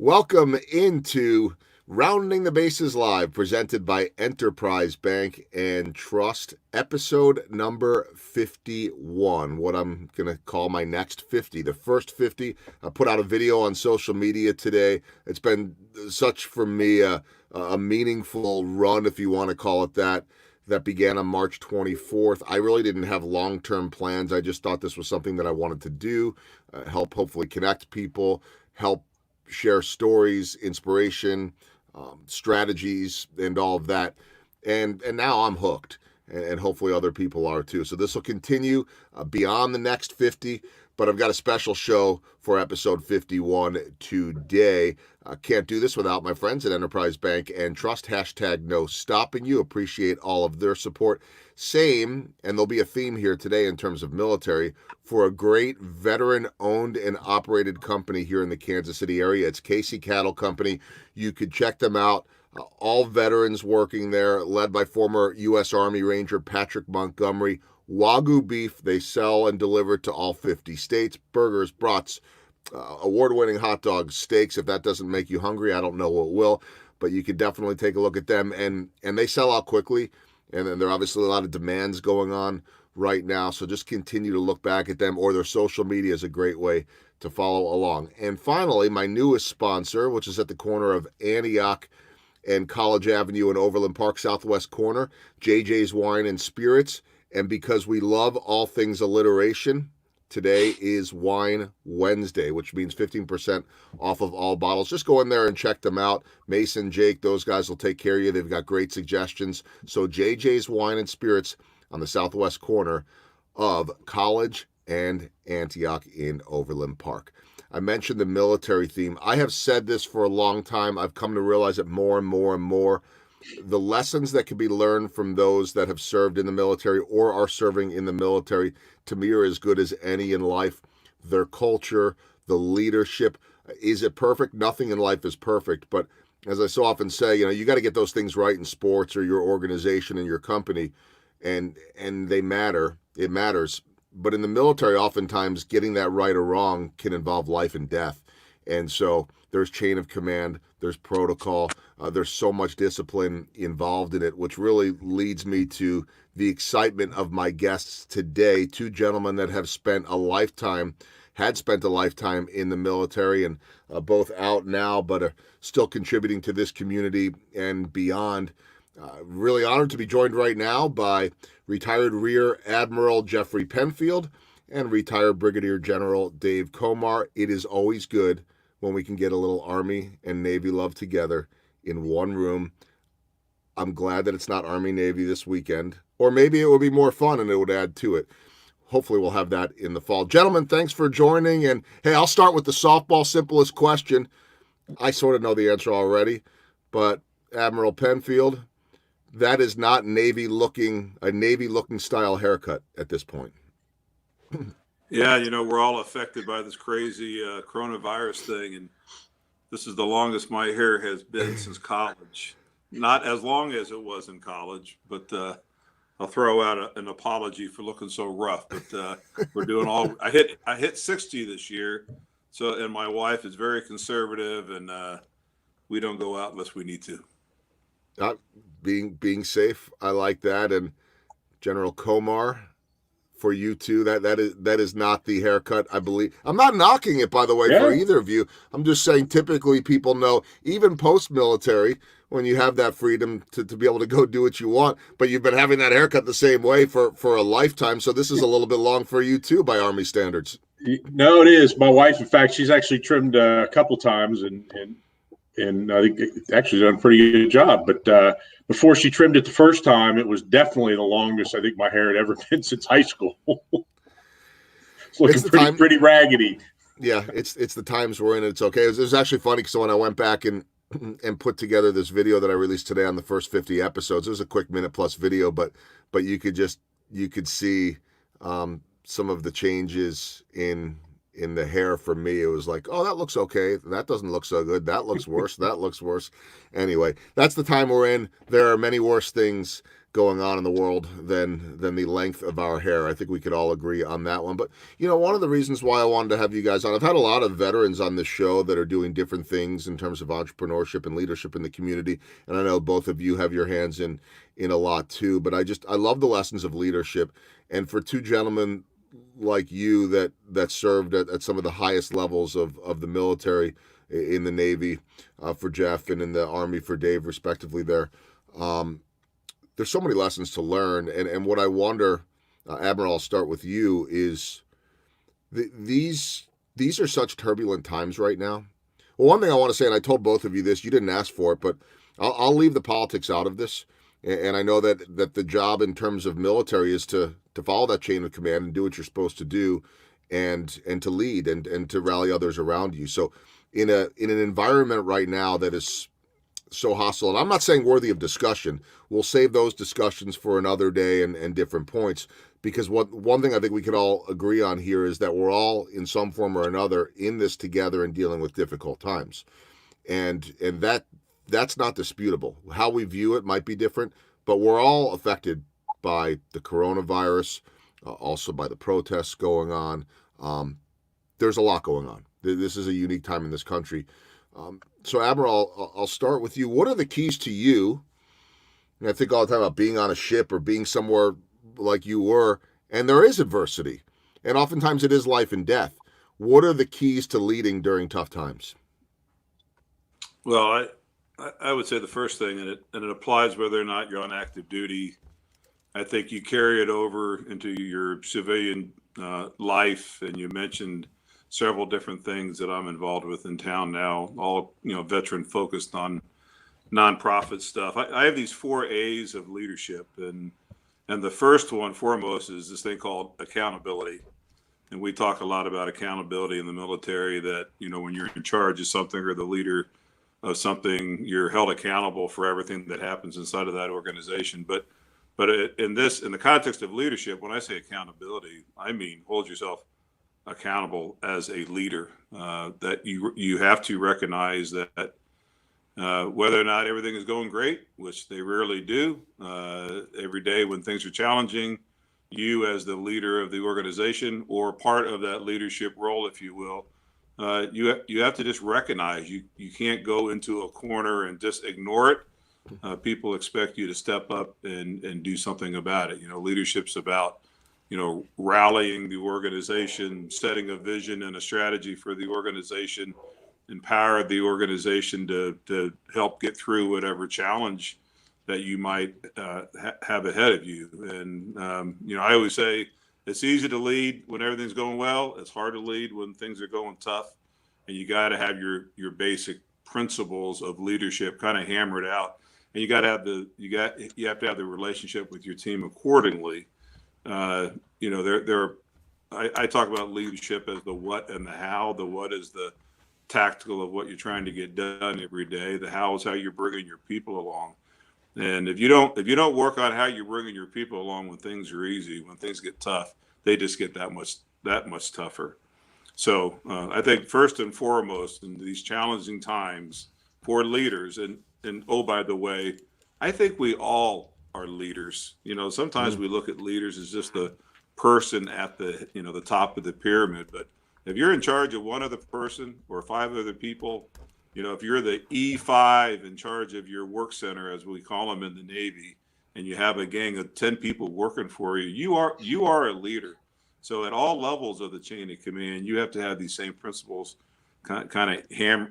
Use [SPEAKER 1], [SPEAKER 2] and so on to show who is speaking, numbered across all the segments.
[SPEAKER 1] Welcome into Rounding the Bases Live, presented by Enterprise Bank and Trust, episode number 51. What I'm going to call my next 50, the first 50. I put out a video on social media today. It's been such, for me, a meaningful run, if you want to call it that. That began on March 24th. I really didn't have long-term plans. I just thought this was something that I wanted to do, help hopefully connect people, help share stories, inspiration, strategies, and all of that. And now I'm hooked, and hopefully other people are too. So this will continue beyond the next 50, but I've got a special show for episode 51 today. Can't do this without my friends at Enterprise Bank and Trust. Hashtag no stopping you. Appreciate all of their support. Same, and there'll be a theme here today in terms of military, for a great veteran-owned and operated company here in the Kansas City area. It's Casey Cattle Company. You could check them out. All veterans working there, led by former U.S. Army Ranger Patrick Montgomery. Wagyu beef they sell and deliver to all 50 states. Burgers, brats, award-winning hot dogs, steaks. If that doesn't make you hungry, I don't know what will. But you could definitely take a look at them. And they sell out quickly. And then there are obviously a lot of demands going on right now. So just continue to look back at them, or their social media is a great way to follow along. And finally, my newest sponsor, which is at the corner of Antioch and College Avenue in Overland Park, southwest corner, JJ's Wine and Spirits. And because we love all things alliteration, today is Wine Wednesday, which means 15% off of all bottles. Just go in there and check them out. Mason, Jake, those guys will take care of you. They've got great suggestions. So JJ's Wine and Spirits on the southwest corner of College and Antioch in Overland Park. I mentioned the military theme. I have said this for a long time. I've come to realize it more and more and more. The lessons that can be learned from those that have served in the military or are serving in the military, to me, are as good as any in life. Their culture, the leadership. Is it perfect? Nothing in life is perfect. But as I so often say, you got to get those things right in sports or your organization and your company. And they matter. It matters. But in the military, oftentimes getting that right or wrong can involve life and death. And so there's chain of command, there's protocol, there's so much discipline involved in it, which really leads me to the excitement of my guests today. Two gentlemen that had spent a lifetime in the military, and both out now, but are still contributing to this community and beyond. Really honored to be joined right now by retired Rear Admiral Jeffrey Penfield and retired Brigadier General Dave Komar. It is always good when we can get a little Army and Navy love together in one room. I'm glad that it's not Army-Navy this weekend, or maybe it would be more fun and it would add to it. Hopefully we'll have that in the fall. Gentlemen, thanks for joining. And hey, I'll start with the softball simplest question. I sort of know the answer already, but Admiral Penfield, that is not a Navy looking style haircut at this point.
[SPEAKER 2] Yeah, we're all affected by this crazy coronavirus thing, and this is the longest my hair has been since college. Not as long as it was in college, but I'll throw out an apology for looking so rough. But we're doing all. I hit 60 this year, and my wife is very conservative, and we don't go out unless we need to.
[SPEAKER 1] Being safe, I like that. And General Komar, for you too, that is not the haircut, I believe. I'm not knocking it, by the way, for either of you. I'm just saying typically people know, even post-military, when you have that freedom to be able to go do what you want, but you've been having that haircut the same way for a lifetime, so this is a little bit long for you too by Army standards.
[SPEAKER 3] No, it is. My wife, in fact, she's actually trimmed a couple times, and I think actually done a pretty good job. But before she trimmed it the first time, it was definitely the longest I think my hair had ever been since high school. It's looking pretty raggedy.
[SPEAKER 1] Yeah, it's the times we're in. It's okay. It was actually funny because when I went back and put together this video that I released today on the first 50 episodes, it was a quick minute plus video, but you could see some of the changes in in the hair for me, it was like, oh, that looks okay. That doesn't look so good. That looks worse. That looks worse. Anyway, that's the time we're in. There are many worse things going on in the world than the length of our hair. I think we could all agree on that one. But one of the reasons why I wanted to have you guys on, I've had a lot of veterans on this show that are doing different things in terms of entrepreneurship and leadership in the community, and I know both of you have your hands in a lot too. But I love the lessons of leadership, and for two gentlemen like you that served at some of the highest levels of the military, in the Navy for Jeff and in the Army for Dave, respectively, there's so many lessons to learn. And what I wonder, Admiral, I'll start with you, is these are such turbulent times right now. Well, one thing I want to say, and I told both of you this, you didn't ask for it, but I'll leave the politics out of this. And I know that the job in terms of military is to follow that chain of command and do what you're supposed to do, and to lead and to rally others around you. So in an environment right now that is so hostile, and I'm not saying worthy of discussion, we'll save those discussions for another day and different points, because one thing I think we could all agree on here is that we're all in some form or another in this together and dealing with difficult times. And that's not disputable. How we view it might be different, but we're all affected by the coronavirus, also by the protests going on. There's a lot going on. This is a unique time in this country. So, Admiral, I'll start with you. What are the keys to you? And I think all the time about being on a ship or being somewhere like you were, and there is adversity, and oftentimes it is life and death. What are the keys to leading during tough times?
[SPEAKER 2] Well, I would say the first thing, and it applies whether or not you're on active duty. I think you carry it over into your civilian life, and you mentioned several different things that I'm involved with in town now, all veteran focused on nonprofit stuff. I have these 4 A's of leadership, and the first one foremost is this thing called accountability. And we talk a lot about accountability in the military, that when you're in charge of something or the leader of something, you're held accountable for everything that happens inside of that organization. But in the context of leadership, when I say accountability, I mean hold yourself accountable as a leader. That you have to recognize that whether or not everything is going great, which they rarely do, every day when things are challenging, you as the leader of the organization, or part of that leadership role, if you will, you have to just recognize you can't go into a corner and just ignore it. People expect you to step up and do something about it. Leadership's about rallying the organization, setting a vision and a strategy for the organization, empower the organization to help get through whatever challenge that you might have ahead of you. And I always say it's easy to lead when everything's going well. It's hard to lead when things are going tough, and you got to have your basic principles of leadership kind of hammered out, and you have to have the relationship with your team accordingly. I talk about leadership as the what and the how. The what is the tactical of what you're trying to get done every day. The how is how you're bringing your people along. And if you don't work on how you're bringing your people along when things are easy, when things get tough, they just get that much tougher. So I think first and foremost in these challenging times for leaders, and oh, by the way, I think we all are leaders. Sometimes we look at leaders as just the person at the top of the pyramid, but if you're in charge of one other person or 5 other people, if you're the E5 in charge of your work center, as we call them in the Navy, and you have a gang of 10 people working for you, you are a leader. So at all levels of the chain of command, you have to have these same principles kind of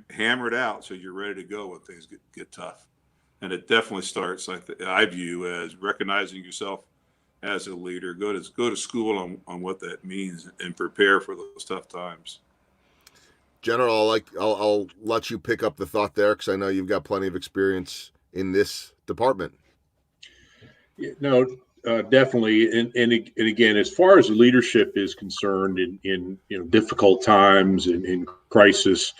[SPEAKER 2] hammered out, so you're ready to go when things get tough. And it definitely starts, I view, as recognizing yourself as a leader. Go to school on what that means and prepare for those tough times.
[SPEAKER 1] General, I'll let you pick up the thought there, because I know you've got plenty of experience in this department.
[SPEAKER 3] No, definitely. And again, as far as leadership is concerned in difficult times and in crisis,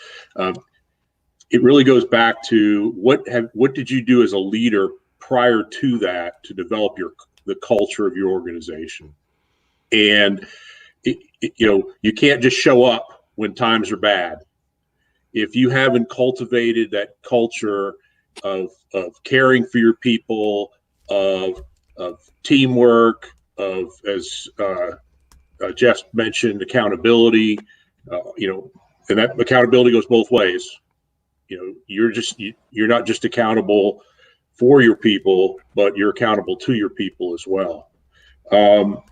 [SPEAKER 3] it really goes back to what did you do as a leader prior to that to develop the culture of your organization. And you can't just show up when times are bad. If you haven't cultivated that culture of caring for your people, of teamwork, of, as Jeff mentioned, accountability, and that accountability goes both ways. You're not just accountable for your people, but you're accountable to your people as well.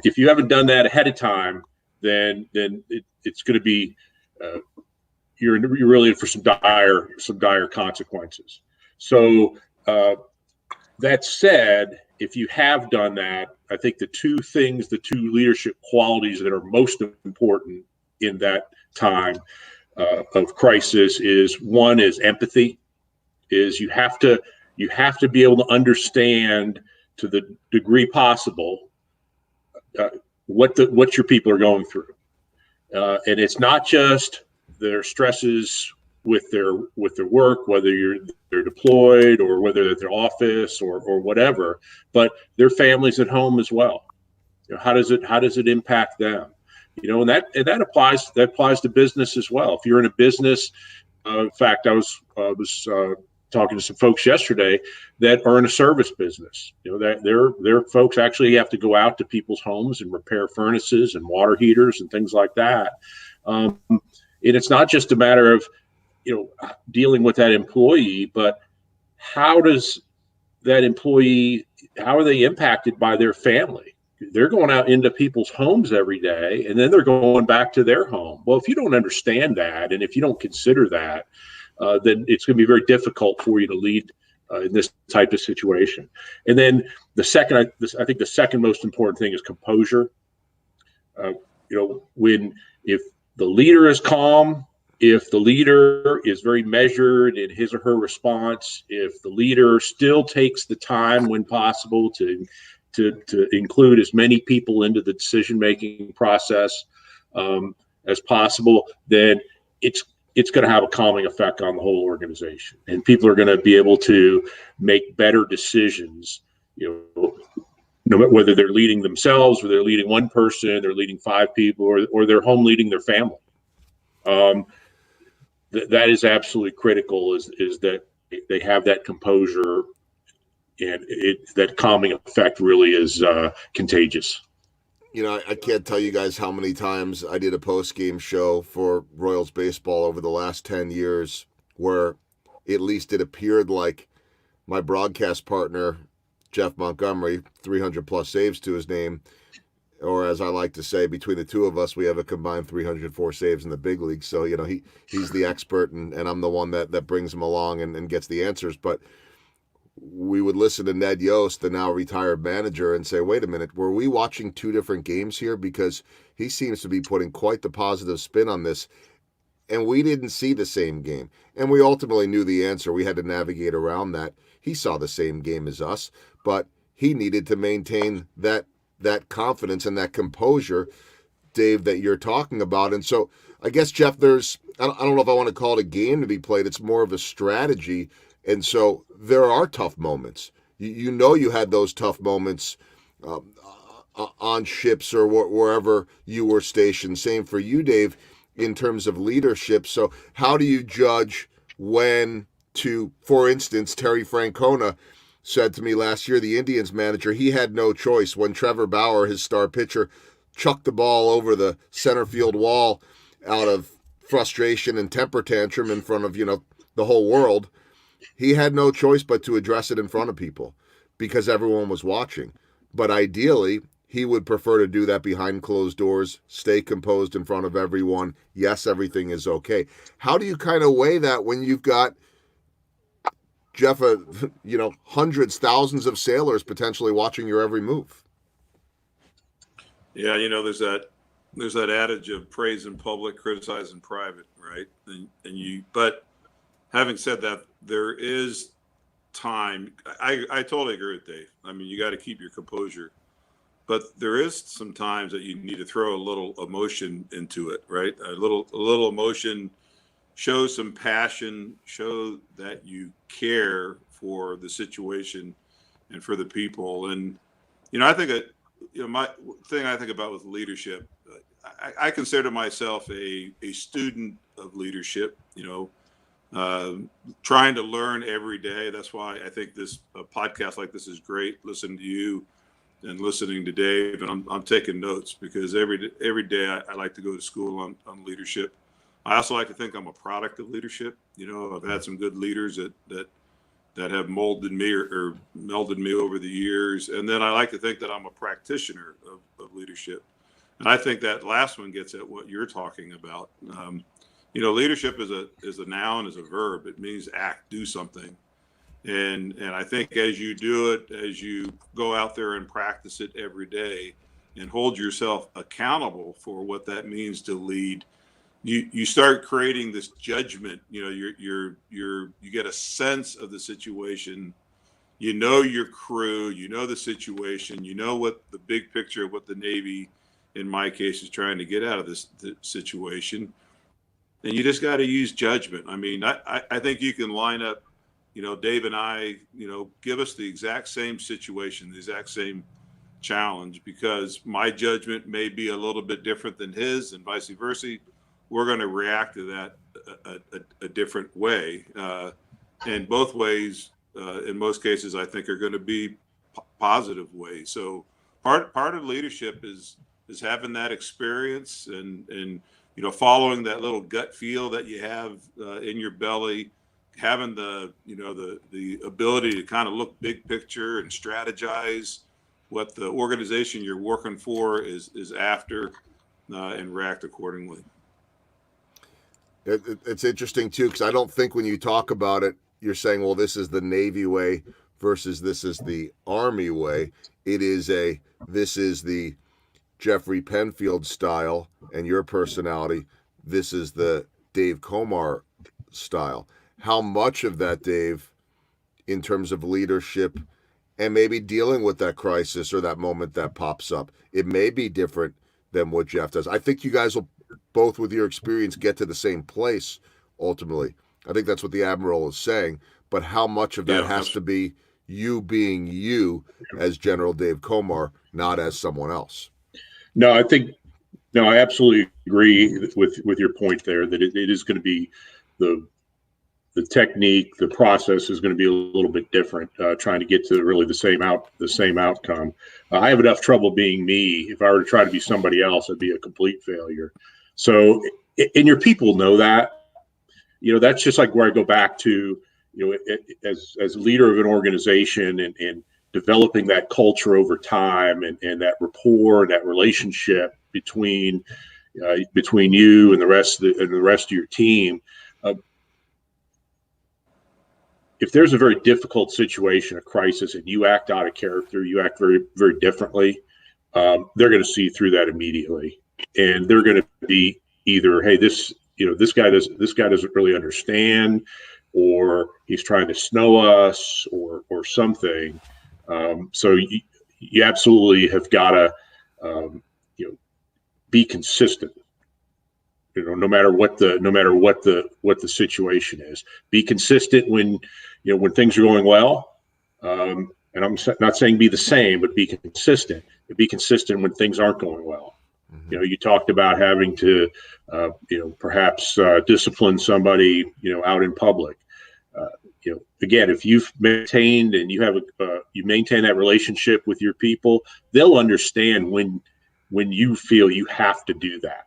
[SPEAKER 3] If you haven't done that ahead of time, then it's going to be you're really in for some dire consequences. So that said, if you have done that, I think the two leadership qualities that are most important in that time of crisis is, one is empathy. Is you have to be able to understand to the degree possible what your people are going through, and it's not just their stresses with their work, whether they're deployed or whether they're at their office or whatever, but their families at home as well. How does it impact them? And that applies to business as well. If you're in a business, in fact, I was talking to some folks yesterday that are in a service business. That their folks actually have to go out to people's homes and repair furnaces and water heaters and things like that. And it's not just a matter of dealing with that employee, but how are they impacted by their family? They're going out into people's homes every day, and then they're going back to their home. Well, if you don't understand that, and if you don't consider that, then it's going to be very difficult for you to lead in this type of situation. And then I think the second most important thing is composure. If the leader is calm, if the leader is very measured in his or her response, if the leader still takes the time when possible to include as many people into the decision-making process as possible, then it's going to have a calming effect on the whole organization, and people are going to be able to make better decisions. No matter whether they're leading themselves, or they're leading one person, they're leading 5 people, or they're home leading their family. That is absolutely critical. Is that they have that composure, and that calming effect really is contagious.
[SPEAKER 1] I can't tell you guys how many times I did a post-game show for Royals baseball over the last 10 years where at least it appeared like my broadcast partner, Jeff Montgomery, 300-plus saves to his name, or as I like to say, between the two of us, we have a combined 304 saves in the big league. So, he's the expert, and I'm the one that brings him along and gets the answers. But we would listen to Ned Yost, the now retired manager, and say, wait a minute, were we watching 2 different games here? Because he seems to be putting quite the positive spin on this, and we didn't see the same game. And we ultimately knew the answer. We had to navigate around that. He saw the same game as us, but he needed to maintain that confidence and that composure, Dave, that you're talking about. And so I guess, Jeff, I don't know if I want to call it a game to be played. It's more of a strategy. And so there are tough moments. You had those tough moments on ships or wherever you were stationed. Same for you, Dave, in terms of leadership. So how do you judge when to, for instance, Terry Francona said to me last year, the Indians manager, he had no choice when Trevor Bauer, his star pitcher, chucked the ball over the center field wall out of frustration and temper tantrum in front of, the whole world. He had no choice but to address it in front of people because everyone was watching. But ideally, he would prefer to do that behind closed doors, stay composed in front of everyone. Yes, everything is okay. How do you kind of weigh that when you've got, Jeff, hundreds, thousands of sailors potentially watching your every move?
[SPEAKER 2] Yeah, there's that adage of praise in public, criticize in private, right? But having said that, there is time. I totally agree with Dave. I mean, you got to keep your composure, but there is some times that you need to throw a little emotion into it, right? A little emotion, show some passion, show that you care for the situation and for the people. And I think my thing I think about with leadership, I consider myself a student of leadership, trying to learn every day. That's why I think this podcast like this is great. Listening to you and listening to Dave, and I'm taking notes because every day I like to go to school on leadership. I also like to think I'm a product of leadership. I've had some good leaders that have molded me or melded me over the years. And then I like to think that I'm a practitioner of leadership. And I think that last one gets at what you're talking about. Leadership is a noun, is a verb. It means act, do something. And I think as you do it, as you go out there and practice it every day and hold yourself accountable for what that means to lead, you start creating this judgment. You get a sense of the situation. Your crew, the situation, what the big picture of what the Navy, in my case, is trying to get out of this situation. And you just got to use judgment. I mean, I think you can line up, Dave and I, give us the exact same situation, the exact same challenge, because my judgment may be a little bit different than his and vice versa. We're going to react to that a different way. And both ways, in most cases, I think are going to be positive ways. So part of leadership is having that experience and following that little gut feel that you have in your belly, having the ability to kind of look big picture and strategize what the organization you're working for is after and react accordingly.
[SPEAKER 1] It's interesting too, because I don't think when you talk about it, you're saying, well, this is the Navy way versus this is the Army way. This is the Jeffrey Penfield style and your personality. This is the Dave Komar style. How much of that, Dave, in terms of leadership and maybe dealing with that crisis or that moment that pops up, it may be different than what Jeff does. I think you guys will both, with your experience, get to the same place ultimately. I think that's what the Admiral is saying. But how much of that has to be you being you as General Dave Komar, not as someone else?
[SPEAKER 3] No, I absolutely agree with your point there that it is going to be the technique, the process is going to be a little bit different, trying to get to really the same outcome. I have enough trouble being me. If I were to try to be somebody else, I'd be a complete failure. So, and your people know that. That's just like where I go back to, as a leader of an organization and developing that culture over time and that rapport and that relationship between you and the rest of your team. If there's a very difficult situation, a crisis, and you act out of character, you act very, very differently, they're going to see through that immediately, and they're going to be either, hey, this guy doesn't really understand, or he's trying to snow us, or something. So you absolutely have got to, be consistent. No matter what the situation is, be consistent when things are going well. And I'm not saying be the same, but be consistent. Be consistent when things aren't going well. Mm-hmm. You talked about having to, perhaps discipline somebody, out in public. Again, if you've maintained and you maintain that relationship with your people, they'll understand when you feel you have to do that.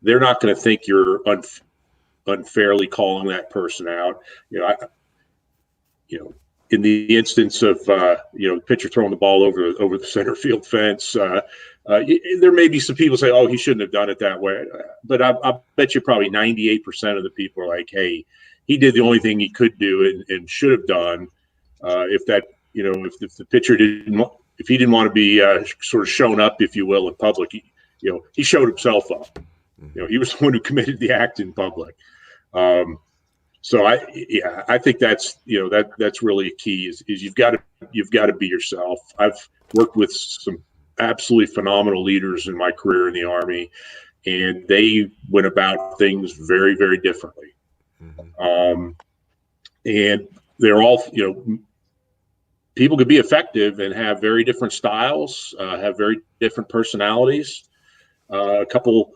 [SPEAKER 3] They're not going to think you're unfairly calling that person out. In the instance of the pitcher throwing the ball over the center field fence, there may be some people say, "Oh, he shouldn't have done it that way." But I bet you probably 98% of the people are like, "Hey, he did the only thing he could do and should have done." If the pitcher if he didn't want to be sort of shown up, if you will, in public, he showed himself up. He was the one who committed the act in public. So I think that's that's really key is you've got to be yourself. I've worked with some absolutely phenomenal leaders in my career in the Army, and they went about things very, very differently. Mm-hmm. And they're all, people could be effective and have very different styles, have very different personalities. A couple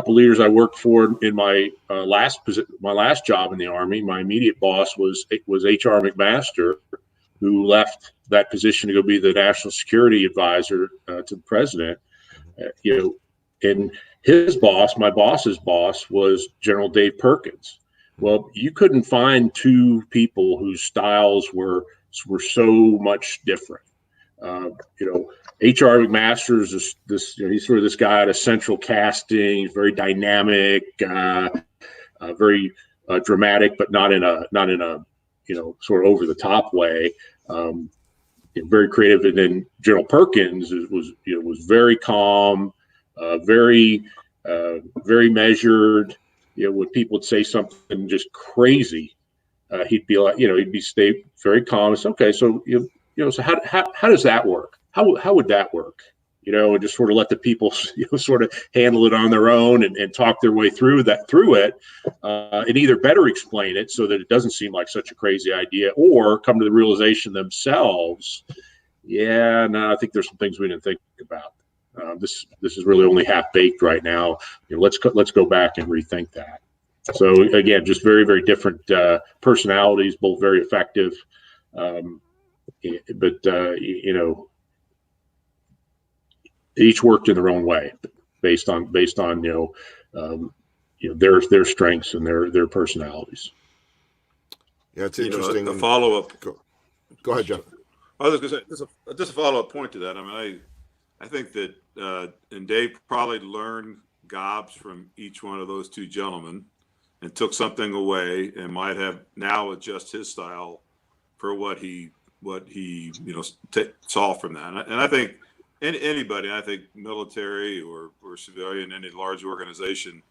[SPEAKER 3] leaders I worked for in my last job in the Army. My immediate boss was H.R. McMaster, who left that position to go be the national security advisor to the president. You know, and his boss, my boss's boss, was General Dave Perkins. Well, you couldn't find two people whose styles were so much different. You know, H.R. McMaster's this you know, he's sort of this guy out of central casting. He's very dynamic, very dramatic, but not in a sort of over the top way. Very creative. And then General Perkins was very calm, very measured. When people would say something just crazy, he'd be like, he'd stay very calm. It's okay. So so how does that work? How would that work? And just sort of let the people sort of handle it on their own and talk their way through it, and either better explain it so that it doesn't seem like such a crazy idea, or come to the realization themselves, no, I think there's some things we didn't think about. This is really only half baked right now. Let's go back and rethink that. So again, just very, very different personalities, both very effective, but each worked in their own way, based on their strengths and their personalities.
[SPEAKER 1] Yeah, it's interesting.
[SPEAKER 2] The follow up.
[SPEAKER 1] Go ahead, Jeff.
[SPEAKER 2] I was going to say just a follow up point to that. I mean, I think that and Dave probably learned gobs from each one of those two gentlemen and took something away, and might have now adjust his style for what he saw from that. And I think anybody, I think military or civilian, any large organization,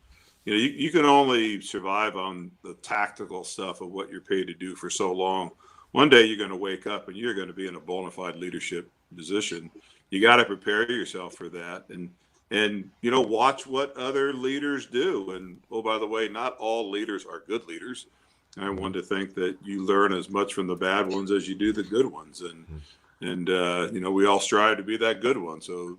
[SPEAKER 2] you can only survive on the tactical stuff of what you're paid to do for so long. One day you're going to wake up and you're going to be in a bona fide leadership position. You got to prepare yourself for that, and watch what other leaders do. And oh, by the way, not all leaders are good leaders. I want to think that you learn as much from the bad ones as you do the good ones, and we all strive to be that good one. So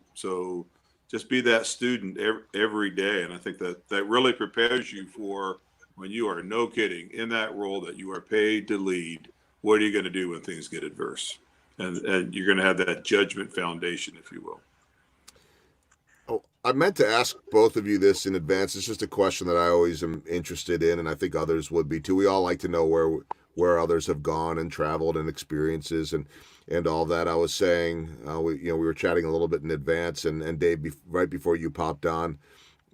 [SPEAKER 2] just be that student every day, and I think that really prepares you for when you are, no kidding, in that role that you are paid to lead. What are you going to do when things get adverse? And you're going to have that judgment foundation, if you will.
[SPEAKER 1] Oh, I meant to ask both of you this in advance. It's just a question that I always am interested in, and I think others would be too. We all like to know where others have gone and traveled and experiences and all that. I was saying, we were chatting a little bit in advance, and Dave, right before you popped on,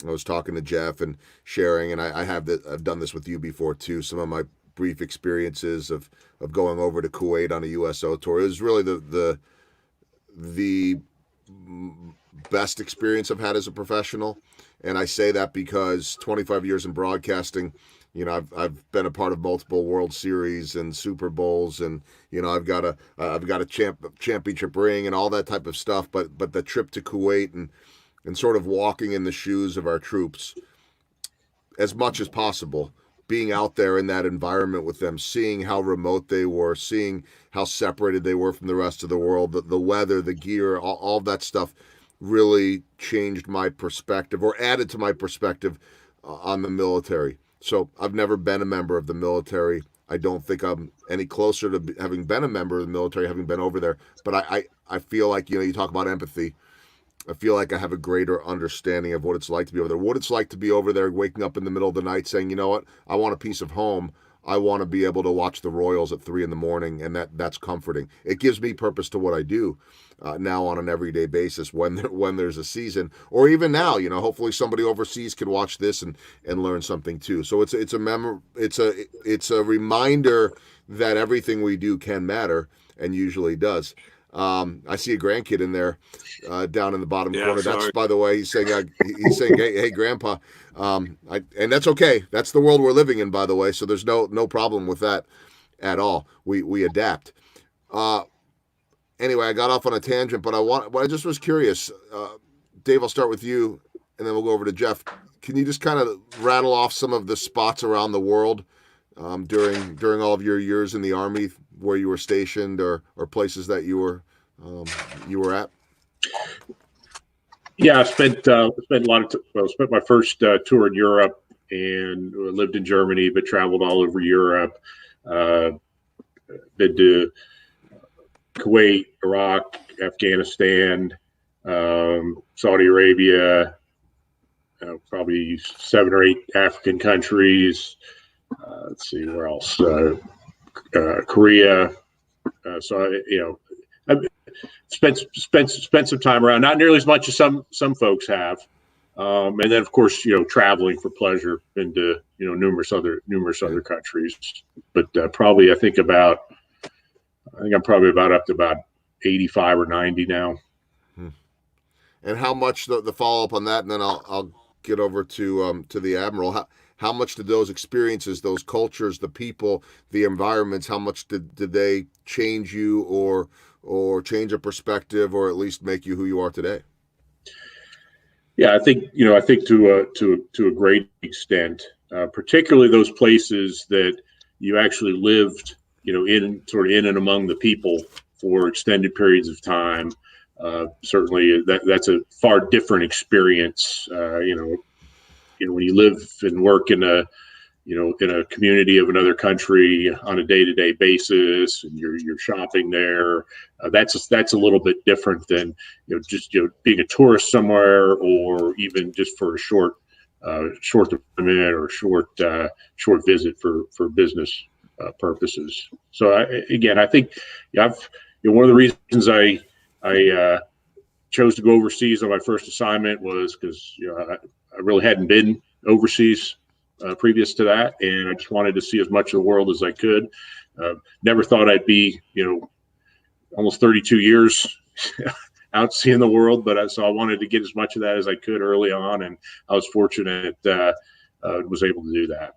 [SPEAKER 1] I was talking to Jeff and sharing, and I've done this with you before too. Some of my brief experiences of going over to Kuwait on a USO tour. It was really the best experience I've had as a professional, and I say that because 25 years in broadcasting, I've been a part of multiple World Series and Super Bowls, and I've got a championship ring and all that type of stuff. But the trip to Kuwait and sort of walking in the shoes of our troops as much as possible, being out there in that environment with them, seeing how remote they were, seeing how separated they were from the rest of the world, the weather, the gear, all that stuff really changed my perspective, or added to my perspective on the military. So I've never been a member of the military. I don't think I'm any closer to having been a member of the military, having been over there. But I feel like, you talk about empathy. I feel like I have a greater understanding of what it's like to be over there. What it's like to be over there, waking up in the middle of the night saying, you know what, I want a piece of home. I want to be able to watch the Royals at 3 a.m, and that's comforting. It gives me purpose to what I do now on an everyday basis when there's a season, or even now. Hopefully somebody overseas can watch this and learn something too. So it's a reminder that everything we do can matter, and usually does. I see a grandkid in there down in the bottom corner.
[SPEAKER 2] Sorry.
[SPEAKER 1] That's, by the way, he's saying hey Grandpa, and that's okay. That's the world we're living in, by the way. So there's no problem with that at all. We adapt. Anyway, I got off on a tangent, but I just was curious. Dave, I'll start with you, and then we'll go over to Jeff. Can you just kind of rattle off some of the spots around the world during all of your years in the Army, where you were stationed, or places that you were at?
[SPEAKER 3] Yeah, I spent spent a lot of well, spent my first tour in Europe and lived in Germany, but traveled all over Europe. Uh, been to Kuwait, Iraq, Afghanistan, Saudi Arabia, probably 7 or 8 African countries. Let's see where else. Korea. So I spent some time around. Not nearly as much as some folks have. And then, of course, traveling for pleasure into numerous other countries. But probably, I think I'm probably about up to about 85 or 90 now.
[SPEAKER 1] And how much the follow up on that, and then I'll get over to the Admiral. How much did those experiences, those cultures, the people, the environments, how much did they change you or change a perspective, or at least make you who you are today?
[SPEAKER 3] Yeah, I think to a great extent, particularly those places that you actually lived, in and among the people for extended periods of time. Certainly, that's a far different experience. When you live and work in a community of another country on a day-to-day basis, and you're shopping there, that's a little bit different than just being a tourist somewhere, or even just for a short deployment or short visit for business purposes. So I think one of the reasons I chose to go overseas on my first assignment was because I really hadn't been overseas previous to that, and I just wanted to see as much of the world as I could. Never thought I'd be almost 32 years out seeing the world, but so I wanted to get as much of that as I could early on, and I was fortunate was able to do that.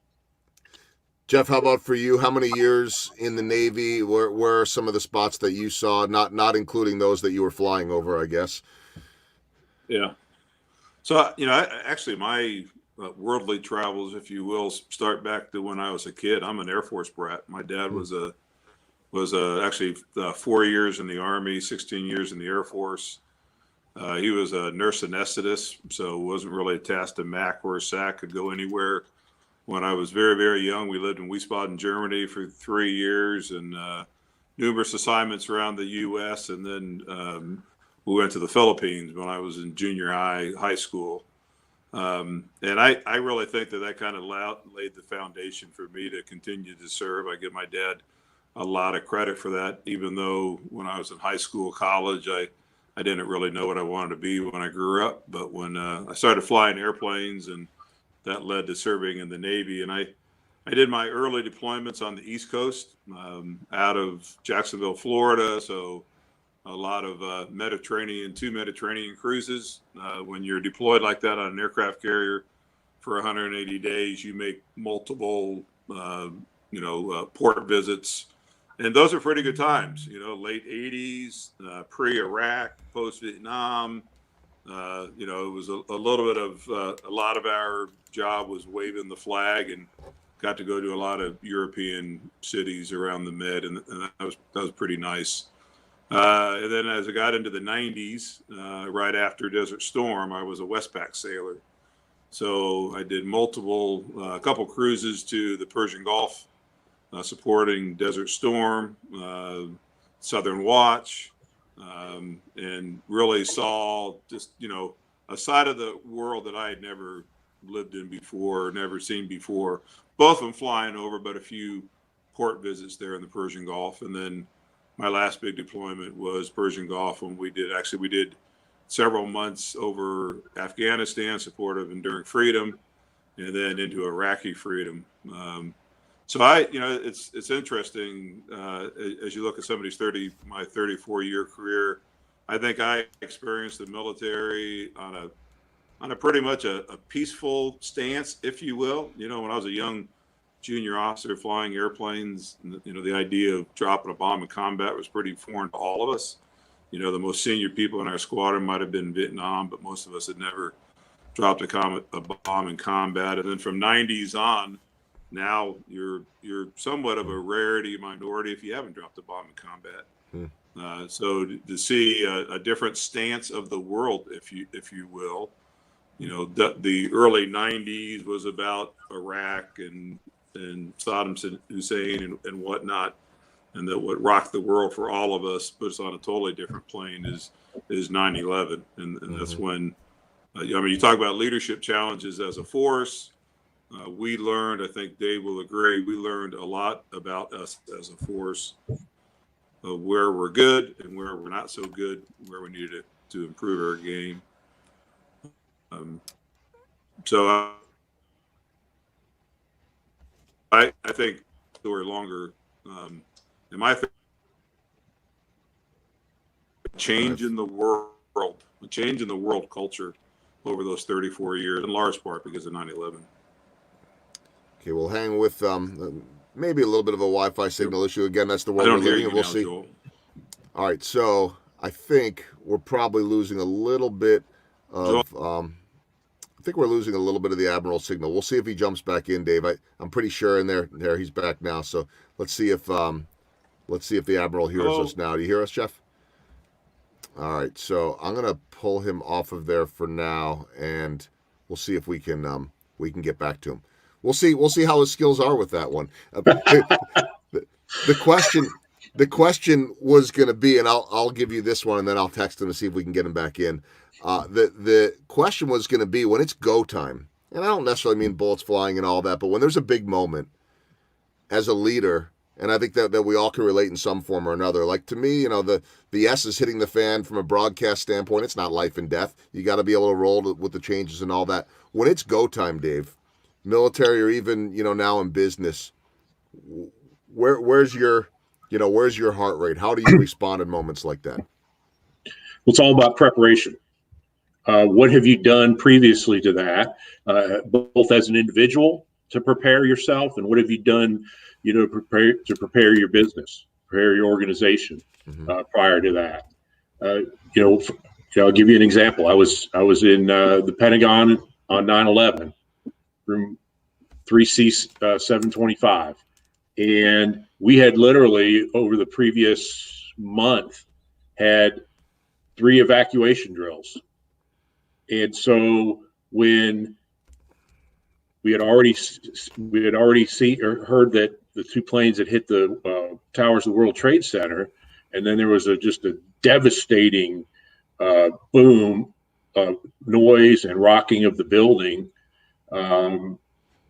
[SPEAKER 1] Jeff, how about for you? How many years in the Navy? Where are some of the spots that you saw? Not including those that you were flying over, I guess.
[SPEAKER 2] Yeah. So actually, my worldly travels, if you will, start back to when I was a kid. I'm an Air Force brat. My dad was actually 4 years in the Army, 16 years in the Air Force. He was a nurse anesthetist, so wasn't really attached to MAC or SAC. Could go anywhere. When I was very, very young, we lived in Wiesbaden, Germany for 3 years, and numerous assignments around the U.S. And then we went to the Philippines when I was in junior high school. And I really think that kind of laid the foundation for me to continue to serve. I give my dad a lot of credit for that, even though when I was in high school, college, I didn't really know what I wanted to be when I grew up. But when I started flying airplanes, and that led to serving in the Navy. And I did my early deployments on the East Coast, out of Jacksonville, Florida. So a lot of two Mediterranean cruises. When you're deployed like that on an aircraft carrier for 180 days, you make multiple, port visits. And those are pretty good times, late 80s, pre-Iraq, post-Vietnam. It was a little bit of a lot of our job was waving the flag, and got to go to a lot of European cities around the Med, and that was pretty nice. And then as I got into the 90s, right after Desert Storm, I was a Westpac sailor. So I did a couple cruises to the Persian Gulf, supporting Desert Storm, Southern Watch, and really saw just, a side of the world that I had never lived in before, never seen before, both of them flying over, but a few port visits there in the Persian Gulf. And then my last big deployment was Persian Gulf, when we did several months over Afghanistan, support of Enduring Freedom, and then into Iraqi freedom. So it's interesting as you look at somebody's my 34-year career. I think I experienced the military on a pretty much a peaceful stance, if you will. When I was a young junior officer flying airplanes, the idea of dropping a bomb in combat was pretty foreign to all of us. The most senior people in our squadron might have been in Vietnam, but most of us had never dropped a bomb in combat. And then from 90s on, now you're somewhat of a rarity minority if you haven't dropped a bomb in combat. So to see a different stance of the world, if you will, the early '90s was about Iraq and Saddam Hussein and whatnot, and that what rocked the world for all of us, puts on a totally different plane, is 9/11, and that's when. You talk about leadership challenges as a force. We learned, I think Dave will agree, we learned a lot about us as a force, of where we're good and where we're not so good, where we needed to improve our game. So I think story longer. In my change in the world, a change in the world culture over those 34 years, in large part because of 9/11.
[SPEAKER 1] Okay, we'll hang with maybe a little bit of a Wi-Fi signal issue. Again, that's the world we're living in. We'll see.
[SPEAKER 2] Joel.
[SPEAKER 1] All right, so I think we're probably losing a little bit of. I think we're losing a little bit of the Admiral signal. We'll see if he jumps back in, Dave. I'm pretty sure in there he's back now. So let's see if the Admiral hears us now. Do you hear us, Jeff? All right, so I'm gonna pull him off of there for now, and we'll see if we can get back to him. We'll see how his skills are with that one. The question was going to be, and I'll give you this one, and then I'll text him to see if we can get him back in. The question was going to be, when it's go time, and I don't necessarily mean bullets flying and all that, but when there's a big moment as a leader, and I think that we all can relate in some form or another. Like, to me, the S is hitting the fan from a broadcast standpoint. It's not life and death. You got to be able to roll with the changes and all that. When it's go time, Dave, military or even now in business, where's your heart rate? How do you respond in moments like that?
[SPEAKER 3] Well, it's all about preparation. What have you done previously to that, both as an individual to prepare yourself, and what have you done, to prepare your business, prepare your organization prior to that? I'll give you an example. I was in the Pentagon on 9/11, room 3C 725, and we had literally over the previous month had 3 evacuation drills. And so when we had already seen or heard that the 2 planes had hit the towers of the World Trade Center, and then there was just a devastating boom, noise and rocking of the building,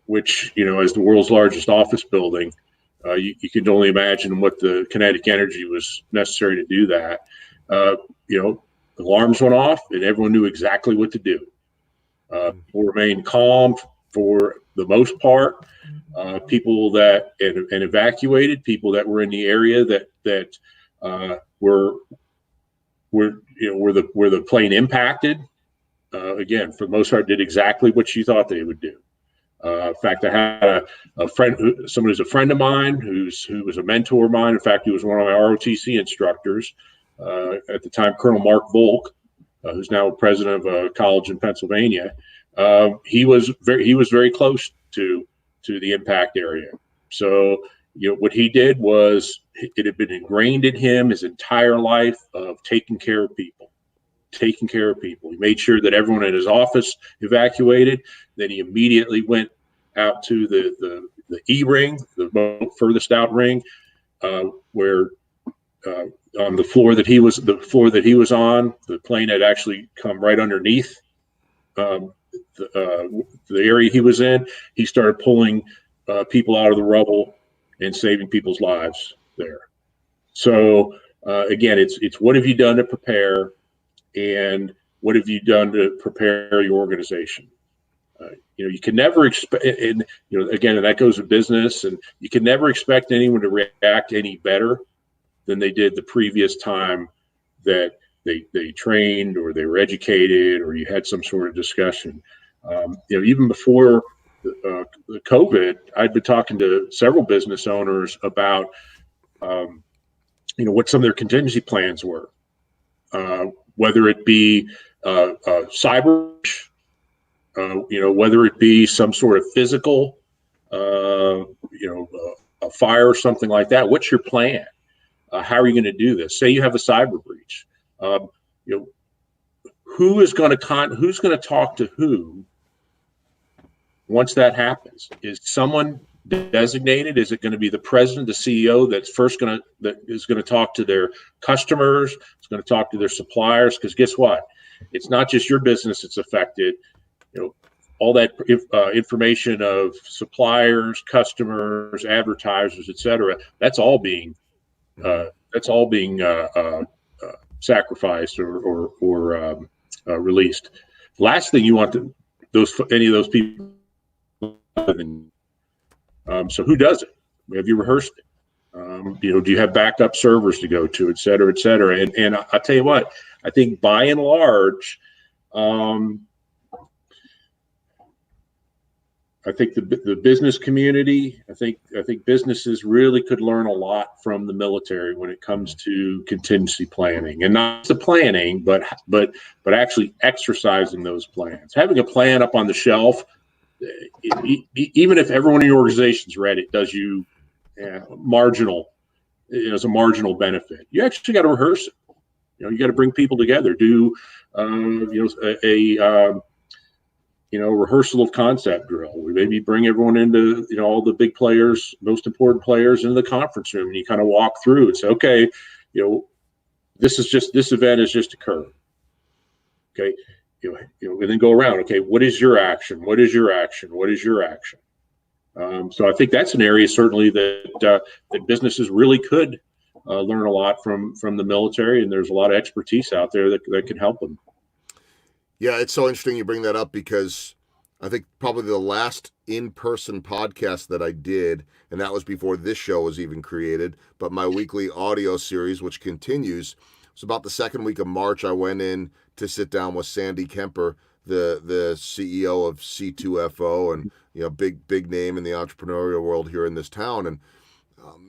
[SPEAKER 3] which, as the world's largest office building, you can only imagine what the kinetic energy was necessary to do that. Alarms went off, and everyone knew exactly what to do. People remained calm for the most part. People that and evacuated, people that were in the area that were the plane impacted. Again, for the most part, did exactly what you thought they would do. In fact, I had a friend, someone who's a friend of mine, who was a mentor of mine. In fact, he was one of my ROTC instructors at the time, Colonel Mark Volk, who's now president of a college in Pennsylvania. He was very close to the impact area. So, what he did was, it had been ingrained in him his entire life of taking care of people. He made sure that everyone in his office evacuated. Then he immediately went out to the E ring, the furthest out ring, where on the floor that he was on, the plane had actually come right underneath the area he was in. He started pulling people out of the rubble and saving people's lives there. So again, it's what have you done to prepare, and what have you done to prepare your organization? You can never expect, and again, and that goes with business, and you can never expect anyone to react any better than they did the previous time that they trained, or they were educated, or you had some sort of discussion. Even before the COVID, I'd been talking to several business owners about what some of their contingency plans were, whether it be cyber, whether it be some sort of physical, a fire or something like that. What's your plan? How are you going to do this? Say you have a cyber breach. You know, who's going to talk to who once that happens? Is someone designated? Is it going to be the president, the CEO that is going to talk to their customers? It's going to talk to their suppliers? Because guess what? It's not just your business that's affected. You know, all that information of suppliers, customers, advertisers, et cetera. That's all being sacrificed or released. Last thing you want any of those people. So who does it? Have you rehearsed it? Do you have backup servers to go to, et cetera, et cetera? And I'll tell you what, I think by and large, I think the business community, I think businesses really could learn a lot from the military when it comes to contingency planning, and not the planning, but actually exercising those plans. Having a plan up on the shelf, even if everyone in your organization's read it, does you marginal. It's a marginal benefit. You actually got to rehearse it. You got to bring people together. Do rehearsal of concept drill. We maybe bring everyone into, all the big players, most important players into the conference room, and you kind of walk through and say, okay, this event has just occurred. Okay. And then go around. Okay. What is your action? What is your action? What is your action? So I think that's an area certainly that businesses really could learn a lot from the military, and there's a lot of expertise out there that can help them.
[SPEAKER 1] Yeah, it's so interesting you bring that up, because I think probably the last in-person podcast that I did, and that was before this show was even created, but my weekly audio series, which continues, was about the second week of March. I went in to sit down with Sandy Kemper, the CEO of C2FO, and big name in the entrepreneurial world here in this town. And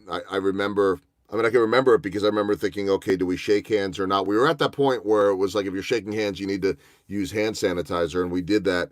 [SPEAKER 1] I remember. I can remember it because I remember thinking, okay, do we shake hands or not? We were at that point where it was like, if you're shaking hands, you need to use hand sanitizer, and we did that.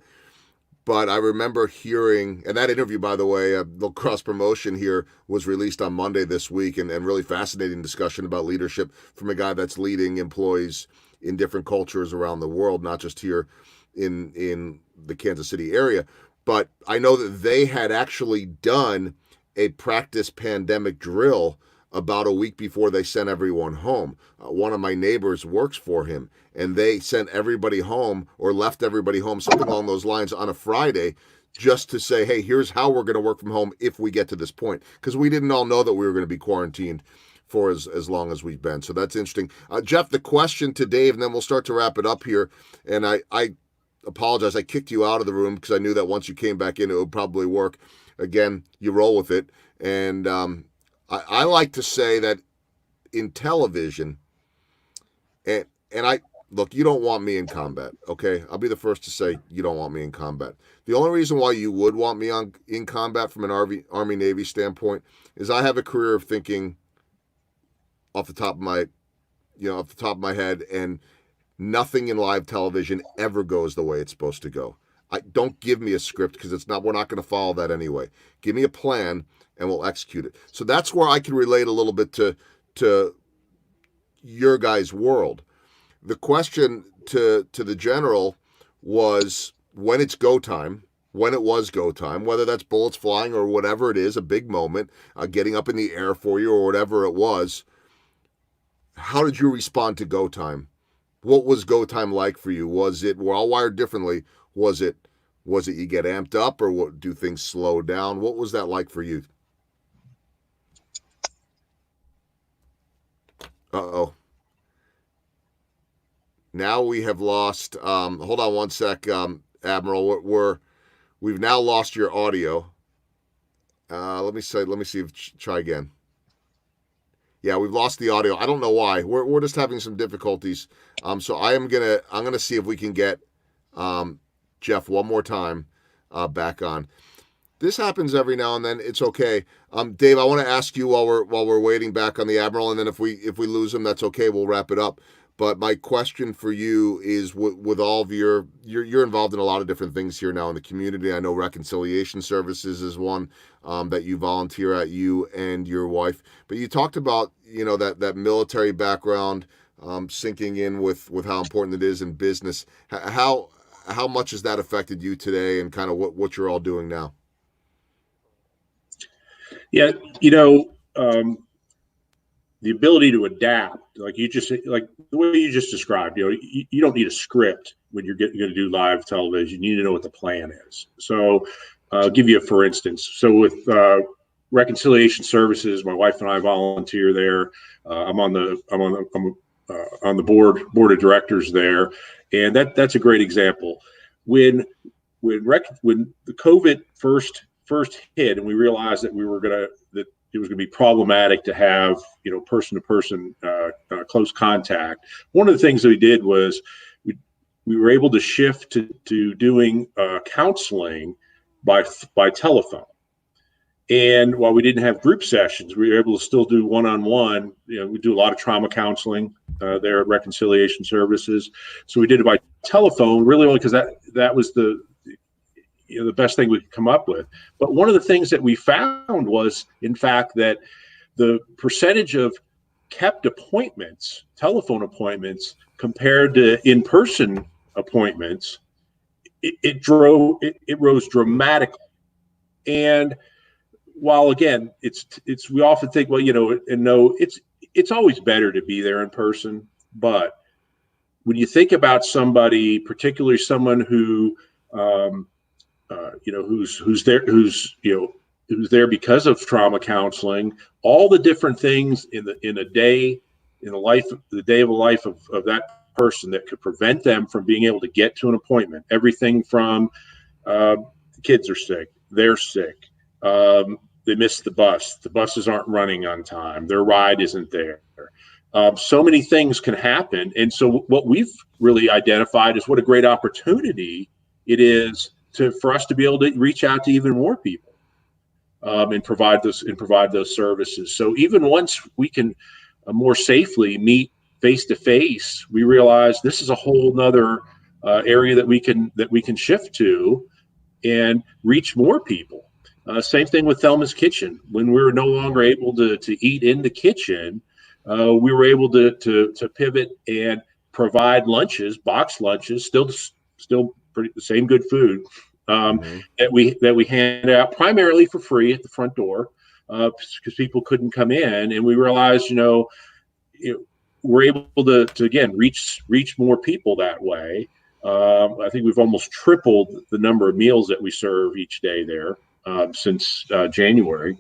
[SPEAKER 1] But I remember hearing, and that interview, by the way, the cross promotion here, was released on Monday this week, and really fascinating discussion about leadership from a guy that's leading employees in different cultures around the world, not just here in the Kansas City area. But I know that they had actually done a practice pandemic drill about a week before they sent everyone home. One of my neighbors works for him, and they sent everybody home, or left everybody home, something along those lines, on a Friday, just to say, hey, here's how we're going to work from home if we get to this point. Because we didn't all know that we were going to be quarantined for as long as we've been. So that's interesting. Jeff, the question to Dave, and then we'll start to wrap it up here. And I apologize. I kicked you out of the room because I knew that once you came back in, it would probably work. Again, you roll with it. And I like to say that in television, and I look, you don't want me in combat, okay? I'll be the first to say you don't want me in combat. The only reason why you would want me in combat from an Army-Navy standpoint is I have a career of thinking off the top of my head, and nothing in live television ever goes the way it's supposed to go. Don't give me a script, because we're not going to follow that anyway. Give me a plan, and we'll execute it. So that's where I can relate a little bit to your guys' world. The question to the general was, when it's go time, when it was go time, whether that's bullets flying or whatever it is, a big moment, getting up in the air for you or whatever it was, how did you respond to go time? What was go time like for you? We're all wired differently. Was it you get amped up, or do things slow down? What was that like for you? Uh-oh. Now we have lost, hold on one sec, Admiral. We've now lost your audio. Let me see try again. Yeah, we've lost the audio. I don't know why. We're just having some difficulties. So I'm gonna see if we can get Jeff one more time back on. This happens every now and then. It's okay. Dave, I want to ask you while we're waiting back on the Admiral, and then if we lose him, that's okay. We'll wrap it up. But my question for you is, with all of you're involved in a lot of different things here now in the community. I know Reconciliation Services is one that you volunteer at, you and your wife. But you talked about, that military background sinking in with how important it is in business. How much has that affected you today, and kind of what you're all doing now?
[SPEAKER 3] Yeah, the ability to adapt, like the way you just described, you don't need a script when you're going to do live television. You need to know what the plan is. So I'll give you for instance. So with Reconciliation Services, my wife and I volunteer there. I'm on the board of directors there, and that's a great example. When the COVID first hit, and we realized that it was going to be problematic to have person to person close contact. One of the things that we did was we were able to shift to doing counseling by telephone. And while we didn't have group sessions, we were able to still do one-on-one. We do a lot of trauma counseling there at Reconciliation Services. So we did it by telephone, really only because that was the best thing we could come up with. But one of the things that we found was, in fact, that the percentage of kept appointments, telephone appointments, compared to in-person appointments, it rose dramatically. And while again, we often think, well, it's always better to be there in person. But when you think about somebody, particularly someone who who's there because of trauma counseling, all the different things in the day of a life of that person that could prevent them from being able to get to an appointment. Everything from the kids are sick, they're sick, they missed the buses aren't running on time, their ride isn't there. So many things can happen. And so what we've really identified is what a great opportunity it is for us to be able to reach out to even more people and provide those services. So even once we can more safely meet face to face, we realize this is a whole nother area that we can shift to and reach more people. Same thing with Thelma's Kitchen. When we were no longer able to eat in the kitchen, we were able to pivot and provide lunches, box lunches, still pretty the same good food that we hand out primarily for free at the front door because people couldn't come in, and we realized we're able to again reach more people that way. I think we've almost tripled the number of meals that we serve each day there since January.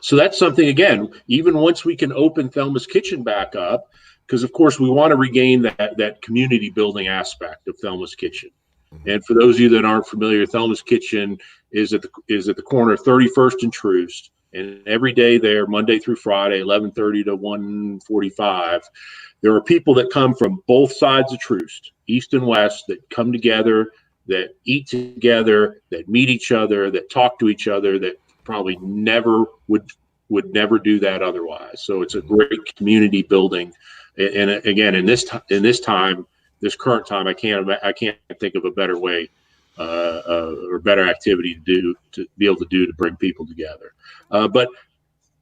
[SPEAKER 3] So that's something, again, even once we can open Thelma's Kitchen back up, because of course we want to regain that community building aspect of Thelma's Kitchen. And for those of you that aren't familiar, Thelma's Kitchen is at the corner of 31st and Troost, and every day there, Monday through Friday, 11:30 to 1:45, there are people that come from both sides of Troost, east and west, that come together, that eat together, that meet each other, that talk to each other, that probably never would never do that otherwise. So it's a great community building. And again, in this current time, I can't think of a better way or better activity to be able to bring people together. But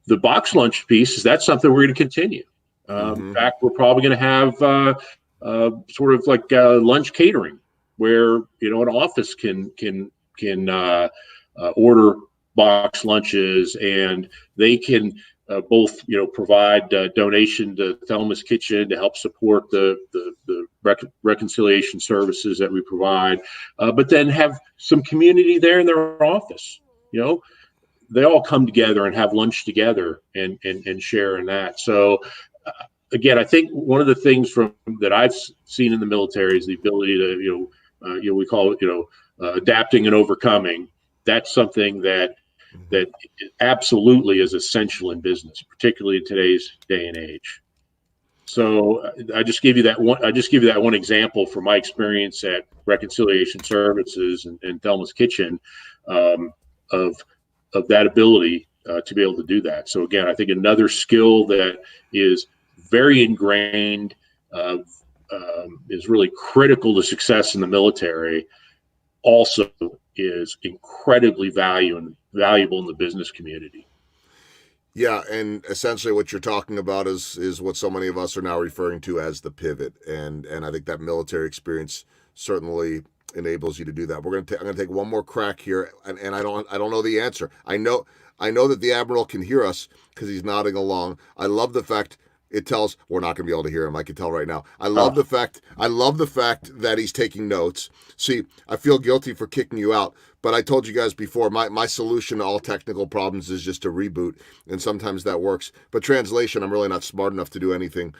[SPEAKER 3] the box lunch piece, that's something we're going to continue. In fact, we're probably going to have sort of like lunch catering, where an office can order box lunches, and they can both provide donation to Thelma's Kitchen to help support the reconciliation services that we provide, but then have some community there in their office. They all come together and have lunch together and share in that. So again, I think one of the things that I've seen in the military is the ability to we call it adapting and overcoming. That's something that absolutely is essential in business, particularly in today's day and age. So I just give you that one example from my experience at Reconciliation Services and Thelma's Kitchen of that ability to be able to do that. So again, I think another skill that is very ingrained is really critical to success in the military also is incredibly valuable in the business community.
[SPEAKER 1] Yeah, and essentially what you're talking about is what so many of us are now referring to as the pivot, and I think that military experience certainly enables you to do that. I'm gonna take one more crack here, and I don't know the answer. I know that the Admiral can hear us because he's nodding along. I love the fact it tells we're not going to be able to hear him. I can tell right now. I love the fact that he's taking notes. See, I feel guilty for kicking you out, but I told you guys before my solution to all technical problems is just to reboot, and sometimes that works. But translation, I'm really not smart enough to do anything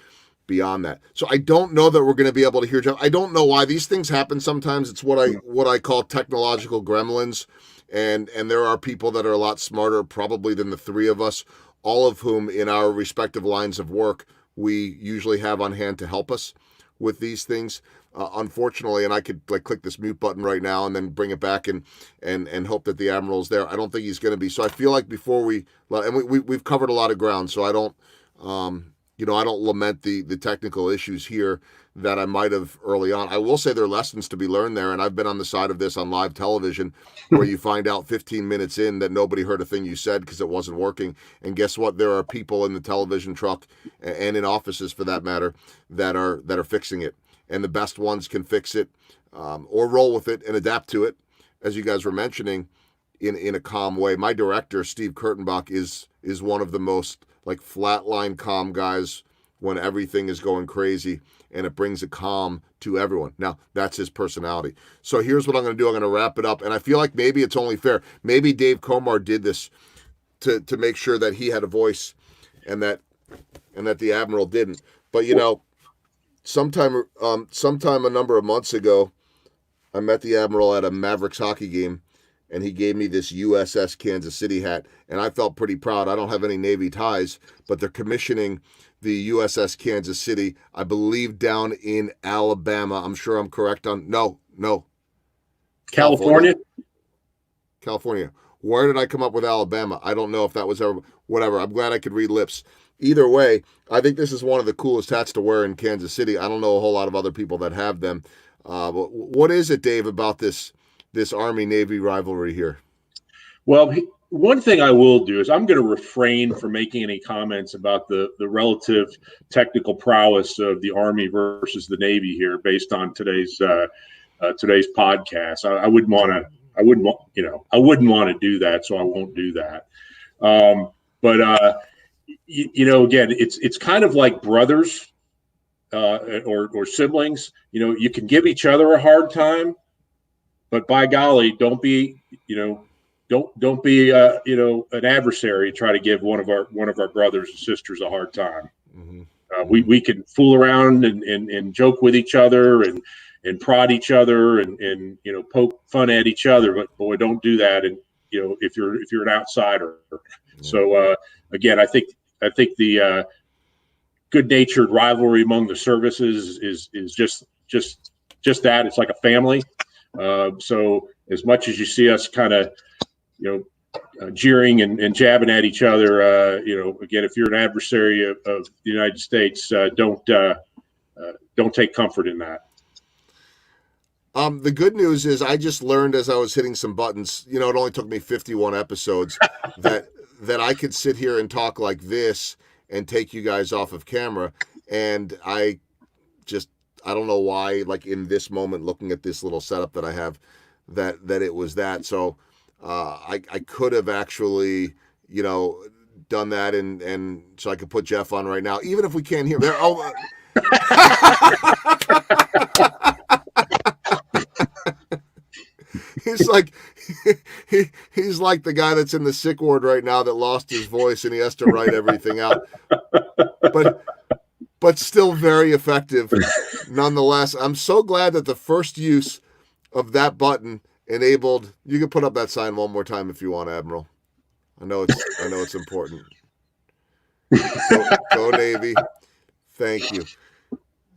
[SPEAKER 1] beyond that. So I don't know that we're going to be able to hear Jeff. I don't know why these things happen sometimes. It's what I call technological gremlins, and there are people that are a lot smarter probably than the three of us, all of whom in our respective lines of work we usually have on hand to help us with these things. Unfortunately, and I could click this mute button right now and then bring it back and hope that the Admiral's there. I don't think he's going to be. So I feel like before we've covered a lot of ground, so I don't I don't lament the technical issues here that I might have early on. I will say there are lessons to be learned there, and I've been on the side of this on live television where you find out 15 minutes in that nobody heard a thing you said because it wasn't working. And guess what? There are people in the television truck and in offices, for that matter, that are fixing it. And the best ones can fix it or roll with it and adapt to it, as you guys were mentioning, in a calm way. My director, Steve Kurtenbach, is one of the most flatline calm guys when everything is going crazy, and it brings a calm to everyone. Now, that's his personality. So here's what I'm going to do. I'm going to wrap it up, and I feel like maybe it's only fair. Maybe Dave Komar did this to make sure that he had a voice and that the Admiral didn't. But, sometime a number of months ago, I met the Admiral at a Mavericks hockey game, and he gave me this USS Kansas City hat, and I felt pretty proud. I don't have any Navy ties, but they're commissioning the USS Kansas City, I believe, down in Alabama. I'm sure I'm correct on... No.
[SPEAKER 3] California?
[SPEAKER 1] California. Where did I come up with Alabama? I don't know if that was ever... Whatever. I'm glad I could read lips. Either way, I think this is one of the coolest hats to wear in Kansas City. I don't know a whole lot of other people that have them. But what is it, Dave, about this Army-Navy rivalry here?
[SPEAKER 3] Well, one thing I will do is I'm going to refrain from making any comments about the relative technical prowess of the Army versus the Navy here, based on today's podcast. I wouldn't want to do that, so I won't do that. Again, it's kind of like brothers or siblings. You can give each other a hard time, but by golly, don't be an adversary. Try to give one of our brothers and sisters a hard time. Mm-hmm. We can fool around and joke with each other and prod each other and poke fun at each other, but boy, don't do that. And if you're an outsider. Mm-hmm. So again, I think the good-natured rivalry among the services is just that. It's like a family. So as much as you see us kind of, jeering and jabbing at each other, again, if you're an adversary of the United States, don't take comfort in that.
[SPEAKER 1] The good news is I just learned as I was hitting some buttons, it only took me 51 episodes that I could sit here and talk like this and take you guys off of camera. And I don't know why, in this moment, looking at this little setup that I have, that it was that. So I could have actually, done that and so I could put Jeff on right now, even if we can't hear him. He's like the guy that's in the sick ward right now that lost his voice and he has to write everything out. But still very effective nonetheless. I'm so glad that the first use of that button enabled. You can put up that sign one more time if you want, Admiral. I know it's important. Go Navy. Thank you.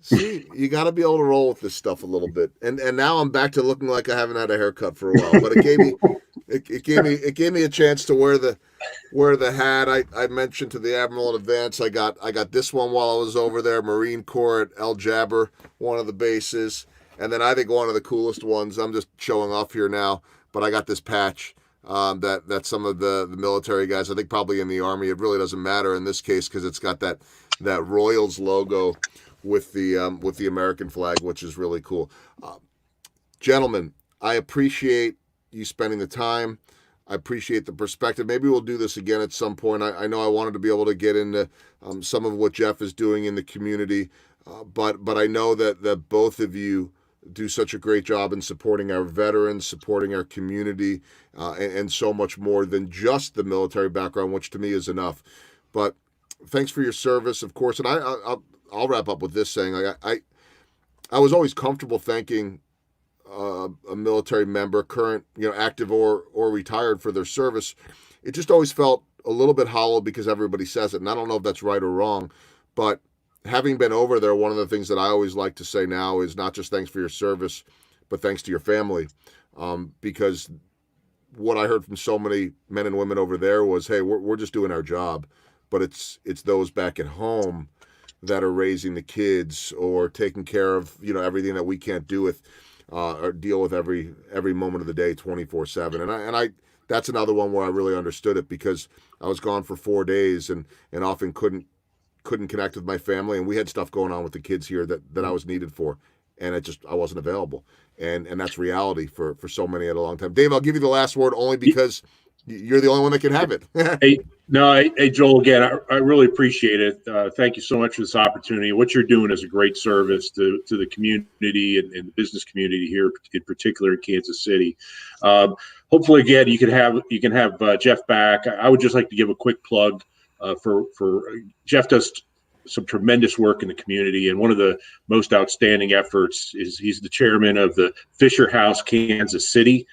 [SPEAKER 1] See, you got to be able to roll with this stuff a little bit. And now I'm back to looking like I haven't had a haircut for a while. But it it gave me a chance to wear the hat. I mentioned to the Admiral in advance. I got this one while I was over there, Marine Corps at El Jabber, one of the bases, and then I think one of the coolest ones. I'm just showing off here now, but I got this patch that some of the military guys, I think probably in the Army, it really doesn't matter in this case because it's got that Royals logo with the American flag, which is really cool. Gentlemen, I appreciate you spending the time. I appreciate the perspective. Maybe we'll do this again at some point. I know I wanted to be able to get into some of what Jeff is doing in the community, but I know that both of you do such a great job in supporting our veterans, supporting our community, and so much more than just the military background, which to me is enough. But thanks for your service, of course. And I'll wrap up with this saying, like, I was always comfortable thanking a military member, current, active or retired, for their service. It just always felt a little bit hollow because everybody says it, and I don't know if that's right or wrong, but having been over there, one of the things that I always like to say now is not just thanks for your service, but thanks to your family, because what I heard from so many men and women over there was, hey, we're just doing our job, but it's those back at home that are raising the kids or taking care of everything that we can't do with or deal with every moment of the day 24/7. And I that's another one where I really understood it because I was gone for 4 days and often couldn't connect with my family, and we had stuff going on with the kids here that I was needed for, and I wasn't available. And that's reality for so many at a long time. Dave, I'll give you the last word only because you're the only one that can have it.
[SPEAKER 3] Hey, Joel, again, I really appreciate it. Thank you so much for this opportunity. What you're doing is a great service to the community and the business community here, in particular in Kansas City. Hopefully, again, you can have Jeff back. I would just like to give a quick plug for Jeff does some tremendous work in the community, and one of the most outstanding efforts is he's the chairman of the Fisher House Kansas City.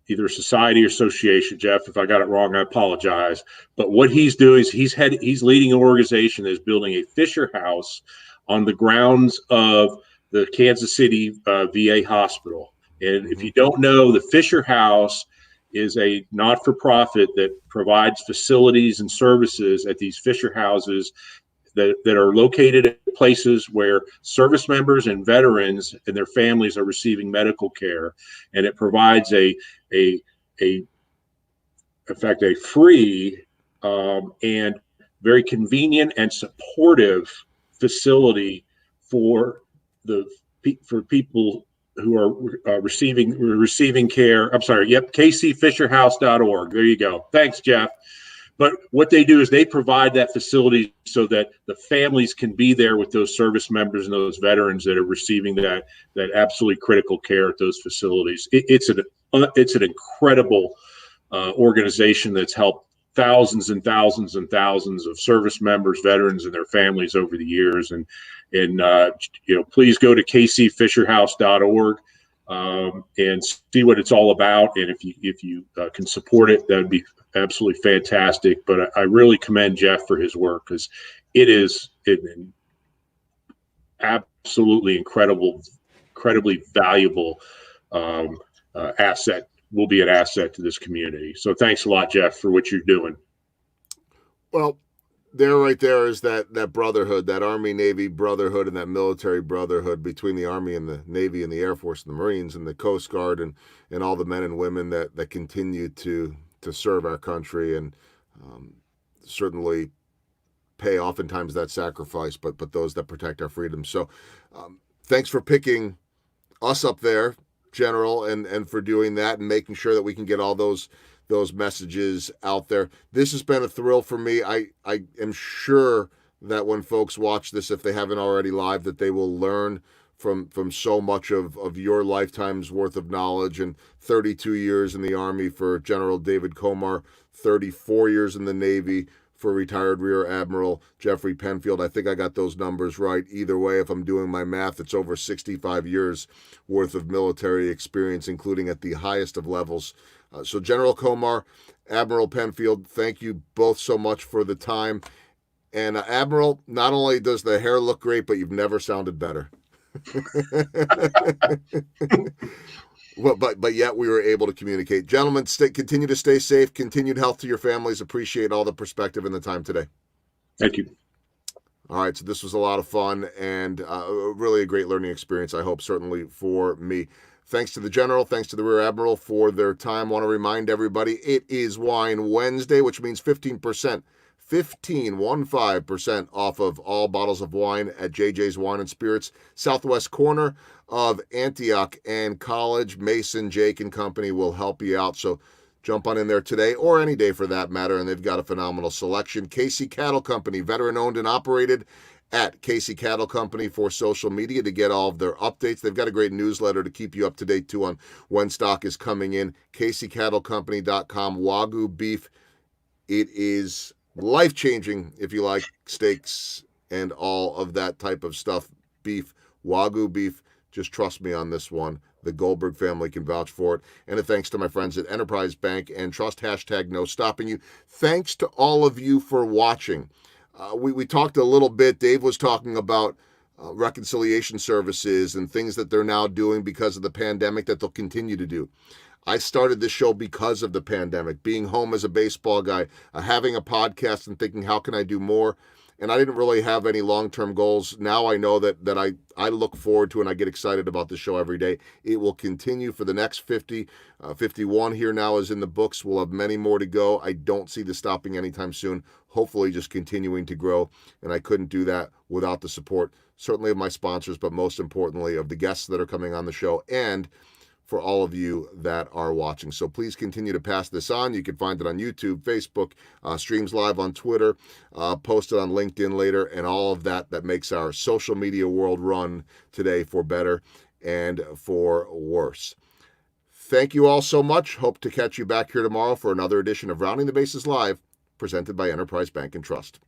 [SPEAKER 3] Either society or association, Jeff. If I got it wrong, I apologize. But what he's doing is he's leading an organization that's building a Fisher House on the grounds of the Kansas City VA hospital. And if you don't know, the Fisher House is a not-for-profit that provides facilities and services at these Fisher houses that are located at places where service members and veterans and their families are receiving medical care, and it provides a free and very convenient and supportive facility for people who are receiving care. I'm sorry. Yep. kcfisherhouse.org. There you go. Thanks, Jeff. But what they do is they provide that facility so that the families can be there with those service members and those veterans that are receiving that absolutely critical care at those facilities. It's an incredible organization that's helped thousands and thousands and thousands of service members, veterans, and their families over the years. And please go to kcfisherhouse.org and see what it's all about. And if you can support it, that would be absolutely fantastic. But I really commend Jeff for his work because it is an absolutely incredibly valuable asset. Will be an asset to this community. So thanks a lot, Jeff, for what you're doing.
[SPEAKER 1] Well, right there is that brotherhood, that Army-Navy brotherhood and that military brotherhood between the Army and the Navy and the Air Force and the Marines and the Coast Guard and all the men and women that continue to serve our country and certainly pay oftentimes that sacrifice, but those that protect our freedom. So thanks for picking us up there, General, and for doing that and making sure that we can get all those messages out there. This has been a thrill for me. I am sure that when folks watch this, if they haven't already live, that they will learn from so much of your lifetime's worth of knowledge. And 32 years in the Army for General David Komar, 34 years in the Navy for retired Rear Admiral Jeffrey Penfield. I think I got those numbers right. Either way, if I'm doing my math, it's over 65 years worth of military experience, including at the highest of levels. So General Komar, Admiral Penfield, thank you both so much for the time. And Admiral, not only does the hair look great, but you've never sounded better. but yet we were able to communicate. Gentlemen, continue to stay safe. Continued health to your families. Appreciate all the perspective and the time today.
[SPEAKER 3] Thank you.
[SPEAKER 1] All right, so this was a lot of fun and really a great learning experience, I hope, certainly for me. Thanks to the General, thanks to the Rear Admiral for their time. I want to remind everybody it is Wine Wednesday, which means 15% off of all bottles of wine at JJ's Wine and Spirits, southwest corner of Antioch and College. Mason, Jake, and company will help you out. So jump on in there today or any day for that matter, and they've got a phenomenal selection. Casey Cattle Company, veteran-owned and operated, at Casey Cattle Company for social media to get all of their updates. They've got a great newsletter to keep you up to date, too, on when stock is coming in. CaseyCattleCompany.com. Wagyu beef. It is life-changing if you like steaks and all of that type of stuff. Beef, Wagyu beef. Just trust me on this one. The Goldberg family can vouch for it. And a thanks to my friends at Enterprise Bank and Trust, #No Stopping You. Thanks to all of you for watching. We talked a little bit. Dave was talking about reconciliation services and things that they're now doing because of the pandemic that they'll continue to do. I started this show because of the pandemic, being home as a baseball guy, having a podcast and thinking, how can I do more? And I didn't really have any long-term goals. Now I know that I look forward to and I get excited about the show every day. It will continue for the next 50. 51 here now is in the books. We'll have many more to go. I don't see this stopping anytime soon. Hopefully just continuing to grow. And I couldn't do that without the support, certainly of my sponsors, but most importantly of the guests that are coming on the show and for all of you that are watching. So please continue to pass this on. You can find it on YouTube, Facebook, streams live on Twitter, posted on LinkedIn later, and all of that makes our social media world run today for better and for worse. Thank you all so much. Hope to catch you back here tomorrow for another edition of Rounding the Bases Live, presented by Enterprise Bank and Trust.